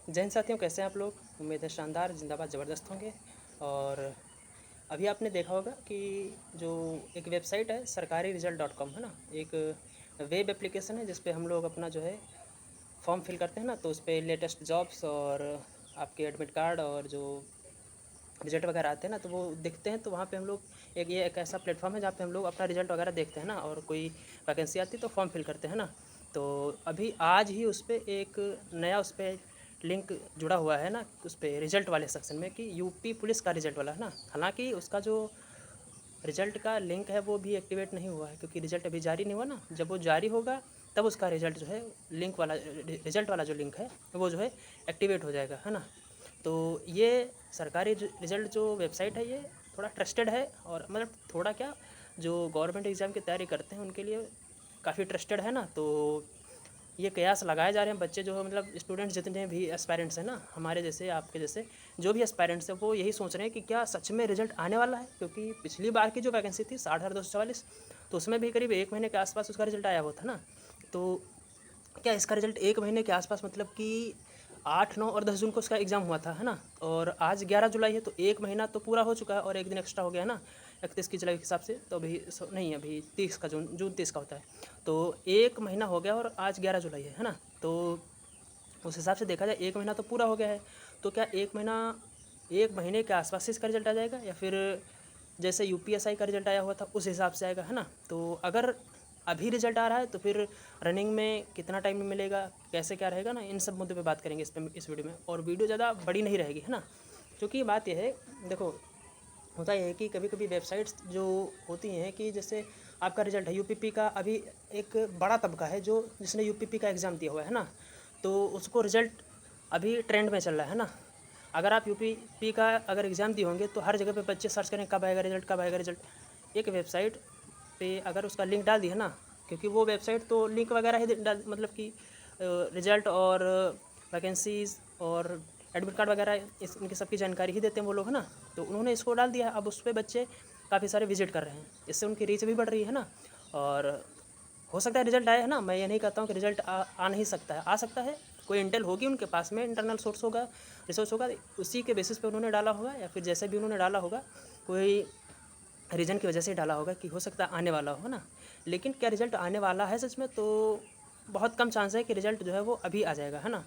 जय हिंद साथियों, कैसे हैं आप लोग। उम्मीद है शानदार, जिंदाबाद, ज़बरदस्त होंगे। और अभी आपने देखा होगा कि जो एक वेबसाइट है सरकारी रिजल्ट .com है ना, एक वेब एप्लीकेशन है जिस पे हम लोग अपना जो है फॉर्म फिल करते हैं ना, तो उस पर लेटेस्ट जॉब्स और आपके एडमिट कार्ड और जो रिजल्ट वगैरह आते हैं ना तो वो दिखते हैं। तो वहाँ पे हम लोग एक ऐसा प्लेटफॉर्म है जहाँ पे हम लोग अपना रिजल्ट वगैरह देखते हैं ना, और कोई वैकेंसी आती है तो फॉर्म फिल करते हैं ना। तो अभी आज ही उस पर एक नया उस पर लिंक जुड़ा हुआ है ना, उस पर रिजल्ट वाले सेक्शन में कि यूपी पुलिस का रिजल्ट वाला है ना। हालांकि उसका जो रिजल्ट का लिंक है वो भी एक्टिवेट नहीं हुआ है, क्योंकि रिजल्ट अभी जारी नहीं हुआ ना। जब वो जारी होगा तब उसका रिजल्ट जो है, लिंक वाला रिजल्ट वाला जो लिंक है वो जो है एक्टिवेट हो जाएगा, है ना। तो ये सरकारी रिजल्ट जो वेबसाइट है ये थोड़ा ट्रस्टेड है, और मतलब थोड़ा क्या, जो गवर्नमेंट एग्ज़ाम की तैयारी करते हैं उनके लिए काफ़ी ट्रस्टेड है ना। तो ये कयास लगाए जा रहे हैं बच्चे जो है, मतलब स्टूडेंट्स जितने भी एस्पायरेंट्स हैं ना, हमारे जैसे आपके जैसे जो भी एस्पायरेंट्स हैं, वो यही सोच रहे हैं कि क्या सच में रिजल्ट आने वाला है। क्योंकि पिछली बार की जो वैकेंसी थी 60,244, तो उसमें भी करीब 1 महीने के आसपास उसका रिजल्ट आया हुआ था ना। तो क्या इसका रिजल्ट 1 महीने के आसपास, मतलब कि 8, 9 और 10 जून को उसका एग्ज़ाम हुआ था, है ना। और आज 11 जुलाई है, तो 1 महीना तो पूरा हो चुका है और 1 दिन एक्स्ट्रा हो गया है ना, 31 की जुलाई के हिसाब से। तो अभी नहीं, अभी 30 का जून 30 का होता है। तो 1 महीना हो गया और आज 11 जुलाई है ना। तो उस हिसाब से देखा जाए 1 महीना तो पूरा हो गया है। तो क्या 1 महीने के आसपास इसका रिजल्ट आ जाएगा, या फिर जैसे यूपीएसआई का रिजल्ट आया हुआ था उस हिसाब से आएगा, है ना। तो अगर अभी रिजल्ट आ रहा है तो फिर रनिंग में कितना टाइम मिलेगा, कैसे क्या रहेगा ना, इन सब मुद्दों पे बात करेंगे इस वीडियो में। और वीडियो ज़्यादा बड़ी नहीं रहेगी, है ना। क्योंकि बात यह है, देखो होता यह है कि कभी कभी वेबसाइट्स जो होती हैं कि जैसे आपका रिजल्ट है यूपीपी का, अभी एक बड़ा तबका है जो जिसने यूपीपी का एग्ज़ाम दिया हुआ है ना, तो उसको रिज़ल्ट अभी ट्रेंड में चल रहा है ना। अगर आप यूपीपी का अगर एग्ज़ाम दिए होंगे तो हर जगह पे बच्चे सर्च करें कब आएगा रिज़ल्ट, कब आएगा रिज़ल्ट। एक वेबसाइट पे अगर उसका लिंक डाल दिया ना, क्योंकि वो वेबसाइट तो लिंक वगैरह ही मतलब कि रिज़ल्ट और वैकेंसीज़ और एडमिट कार्ड वगैरह इस इनकी सबकी जानकारी ही देते हैं वो लोग, है ना। तो उन्होंने इसको डाल दिया है, अब उस पर बच्चे काफ़ी सारे विजिट कर रहे हैं, इससे उनकी रीच भी बढ़ रही है ना। और हो सकता है रिजल्ट आए, है ना। मैं ये नहीं कहता हूँ कि रिजल्ट आ नहीं सकता है, आ सकता है। कोई इंटेल होगी उनके पास में, इंटरनल सोर्स होगा, रिसोर्स होगा, उसी के बेसिस पे उन्होंने डाला होगा, या फिर जैसे भी उन्होंने डाला होगा कोई रीज़न की वजह से डाला होगा कि हो सकता है आने वाला हो ना। लेकिन क्या रिज़ल्ट आने वाला है सच में, तो बहुत कम चांस है कि रिज़ल्ट जो है वो अभी आ जाएगा, है ना।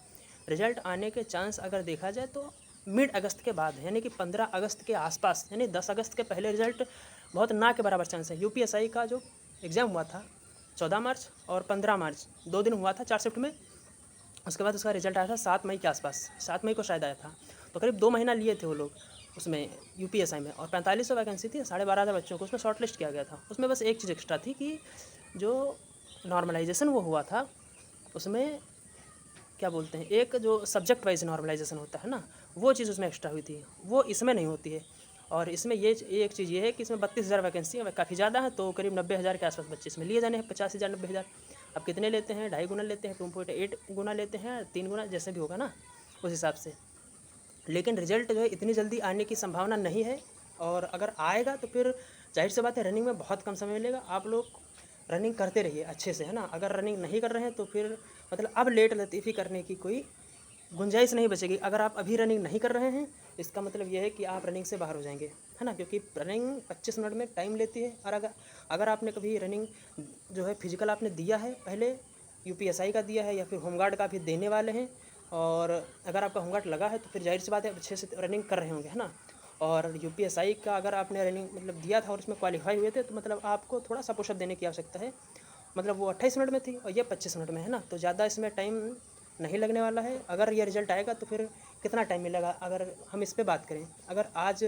रिज़ल्ट आने के चांस अगर देखा जाए तो मिड अगस्त के बाद, यानी कि 15 अगस्त के आसपास, यानी 10 अगस्त के पहले रिज़ल्ट बहुत ना के बराबर चांस है। यूपीएसआई का जो एग्ज़ाम हुआ था 14 मार्च और 15 मार्च 2 दिन हुआ था, 4 शिफ्ट में। उसके बाद उसका रिजल्ट आया था 7 मई के आसपास, 7 मई को शायद आया था। तो करीब 2 महीना लिए थे वो लोग उसमें यूपीएसआई में। और 4500 वैकेंसी थी, 12,500 बच्चों को उसमें शॉर्ट लिस्ट किया गया था। उसमें बस एक चीज़ एक्स्ट्रा थी कि जो नॉर्मलाइजेशन वो हुआ था उसमें, क्या बोलते हैं, एक जो सब्जेक्ट वाइज नॉर्मलाइजेशन होता है ना, वो चीज़ उसमें एक्स्ट्रा हुई थी, वो इसमें नहीं होती है। और इसमें ये एक चीज़ ये है कि इसमें 32,000 वैकेंसी है, काफ़ी ज़्यादा है। तो करीब 90,000 के आसपास बच्चे इसमें लिए जाने हैं, 50,000 90,000। अब कितने लेते हैं, 2.5 गुना लेते हैं, 2.8 गुना लेते हैं, 3 गुना, जैसे भी होगा ना उस हिसाब से। लेकिन रिजल्ट जो है इतनी जल्दी आने की संभावना नहीं है। और अगर आएगा तो फिर जाहिर सी बात है रनिंग में बहुत कम समय मिलेगा। आप लोग रनिंग करते रहिए अच्छे से, है ना। अगर रनिंग नहीं कर रहे हैं तो फिर मतलब अब लेट लतीफ़ी करने की कोई गुंजाइश नहीं बचेगी। अगर आप अभी रनिंग नहीं कर रहे हैं इसका मतलब ये है कि आप रनिंग से बाहर हो जाएंगे, है ना। क्योंकि रनिंग 25 मिनट में टाइम लेती है। और अगर आपने कभी रनिंग जो है फिजिकल आपने दिया है पहले, यूपीएसआई का दिया है या फिर होमगार्ड का भी देने वाले हैं, और अगर आपका होमगार्ड लगा है तो फिर जाहिर सी बात है अच्छे से रनिंग कर रहे होंगे, है ना। और यूपीएसआई का अगर आपने रनिंग मतलब दिया था और उसमें क्वालिफाई हुए थे तो मतलब आपको थोड़ा सा पुशअप देने की आवश्यकता है। मतलब वो 28 मिनट में थी और ये 25 मिनट में, है ना। तो ज़्यादा इसमें टाइम नहीं लगने वाला है। अगर ये रिज़ल्ट आएगा तो फिर कितना टाइम मिलेगा, अगर हम इस पे बात करें। अगर आज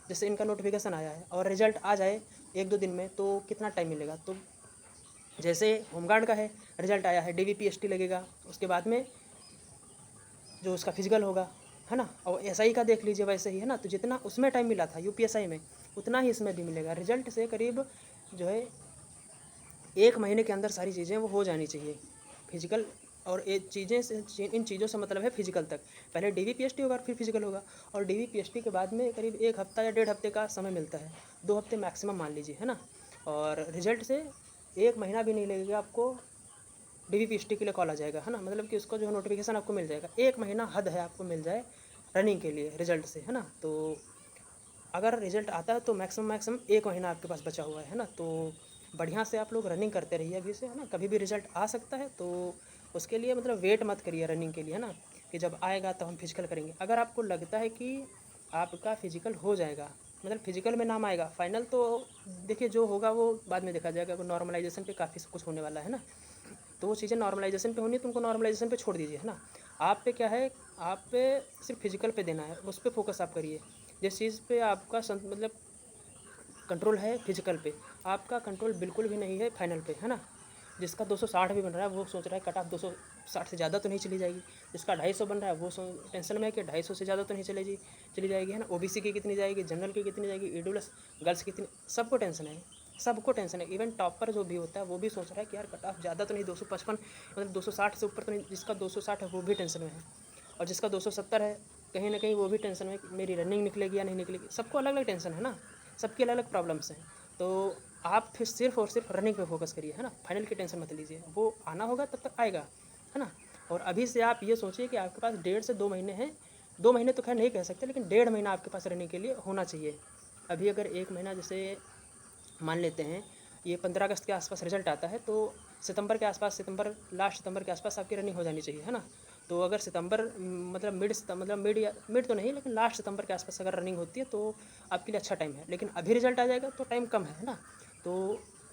जैसे इनका नोटिफिकेशन आया है और रिज़ल्ट आ जाए 1-2 दिन में, तो कितना टाइम मिलेगा। तो जैसे होमगार्ड का है, रिज़ल्ट आया है, डीवीपीएसटी लगेगा, उसके बाद में जो उसका फिजिकल होगा, है ना। और एसआई का देख लीजिए वैसे ही, है ना। तो जितना उसमें टाइम मिला था यूपीएसआई में, उतना ही इसमें भी मिलेगा। रिजल्ट से करीब जो है 1 महीने के अंदर सारी चीज़ें वो हो जानी चाहिए फिजिकल। और ये चीज़ें से, इन चीज़ों से मतलब है फिजिकल तक। पहले डीवीपीएसटी होगा फिर फिजिकल होगा, और डीवीपीएसटी के बाद में करीब 1 हफ्ता या 1.5 हफ्ते का समय मिलता है, 2 हफ्ते मैक्सिमम मान लीजिए, है ना। और रिजल्ट से 1 महीना भी नहीं लगेगा आपको DVPST के लिए कॉल आ जाएगा, है ना, मतलब कि उसका जो है नोटिफिकेशन आपको मिल जाएगा। 1 महीना हद है आपको मिल जाए रनिंग के लिए रिजल्ट से, है ना। तो अगर रिजल्ट आता है तो मैक्सिमम 1 महीना आपके पास बचा हुआ है ना। तो बढ़िया से आप लोग रनिंग करते रहिए अभी से, है ना। कभी भी रिजल्ट आ सकता है, तो उसके लिए मतलब वेट मत करिए रनिंग के लिए, है ना, कि जब आएगा तो हम फिजिकल करेंगे। अगर आपको लगता है कि आपका फिजिकल हो जाएगा, मतलब फिजिकल में नाम आएगा, फाइनल तो देखिए जो होगा वो बाद में देखा जाएगा। नॉर्मलाइजेशन पे काफ़ी कुछ होने वाला है ना, तो वो चीज़ें नॉर्मलाइजेशन पे होनी है, तुमको नॉर्मलाइजेशन पे छोड़ दीजिए, है ना। आप पे क्या है, आप पे सिर्फ फिजिकल पे देना है, उस पर फोकस आप करिए। जिस चीज़ पे आपका मतलब कंट्रोल है फिजिकल पे, आपका कंट्रोल बिल्कुल भी नहीं है फाइनल पे, है ना। जिसका 260 भी बन रहा है वो सोच रहा है कट ऑफ 260 से ज़्यादा तो नहीं चली जाएगी। जिसका 250 बन रहा है वो टेंशन में है कि 250 से ज़्यादा तो नहीं चली जाएगी, है ना। OBC की कितनी जाएगी, जनरल की कितनी जाएगी, EWS गर्ल्स की कितनी, सबको टेंशन है, सबको टेंशन है। इवन टॉपर जो भी होता है वो भी सोच रहा है कि यार कट ऑफ ज़्यादा तो नहीं, 255 मतलब 260 से ऊपर तो नहीं। जिसका 260 है वो भी टेंशन में है, और जिसका 270 है कहीं ना कहीं वो भी टेंशन में कि मेरी रनिंग निकलेगी या नहीं निकलेगी। सबको अलग अलग टेंशन है ना, सबकी अलग अलग प्रॉब्लम्स हैं। तो आप फिर सिर्फ और सिर्फ रनिंग पे फोकस करिए, है ना। फाइनल की टेंशन मत लीजिए, वो आना होगा तब तक आएगा, है ना। और अभी से आप ये सोचिए कि आपके पास 1.5 से 2 महीने हैं। 2 महीने तो खैर नहीं कह सकते, लेकिन 1.5 महीना आपके पास रनिंग के लिए होना चाहिए। अभी अगर 1 महीना जैसे मान लेते हैं ये 15 अगस्त के आसपास रिजल्ट आता है, तो सितंबर के आसपास, लास्ट सितंबर के आसपास आपकी रनिंग हो जानी चाहिए, है ना। तो अगर सितंबर मतलब मिड तो नहीं, लेकिन लास्ट सितंबर के आसपास अगर रनिंग होती है तो आपके लिए अच्छा टाइम है। लेकिन अभी रिजल्ट आ जाएगा तो टाइम कम है ना। तो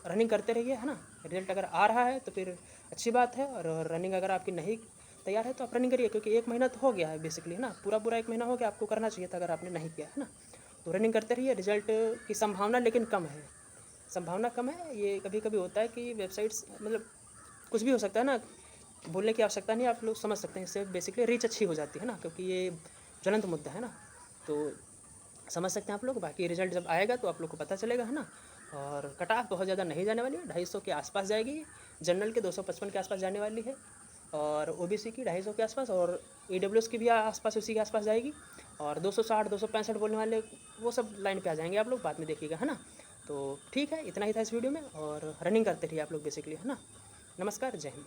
रनिंग करते रहिए, है ना। रिजल्ट अगर आ रहा है तो फिर अच्छी बात है, और रनिंग अगर आपकी नहीं तैयार है तो आप रनिंग करिए, क्योंकि 1 महीना तो हो गया है बेसिकली, है ना। पूरा 1 महीना हो गया, आपको करना चाहिए था अगर आपने नहीं किया, है ना। तो रनिंग करते रहिए। रिजल्ट की संभावना लेकिन कम है, संभावना कम है। ये कभी कभी होता है कि वेबसाइट्स मतलब कुछ भी हो सकता है ना, बोलने की आवश्यकता नहीं, आप लोग समझ सकते हैं। इससे बेसिकली रीच अच्छी हो जाती है ना, क्योंकि ये ज्वलंत मुद्दा है ना। तो समझ सकते हैं आप लोग। बाकी रिजल्ट जब आएगा तो आप लोग को पता चलेगा, है ना। और कट ऑफ बहुत ज़्यादा नहीं जाने वाली है, 250 के आसपास जाएगी। जनरल के 255 के आसपास जाने वाली है, और OBC की 250 के आसपास, और EWS की भी आसपास उसी के आसपास जाएगी। और 260 265 बोलने वाले वो सब लाइन पे आ जाएंगे, आप लोग बाद में देखिएगा, है ना। तो ठीक है, इतना ही था इस वीडियो में, और रनिंग करते रहिए आप लोग बेसिकली, है ना। नमस्कार, जय हिंद।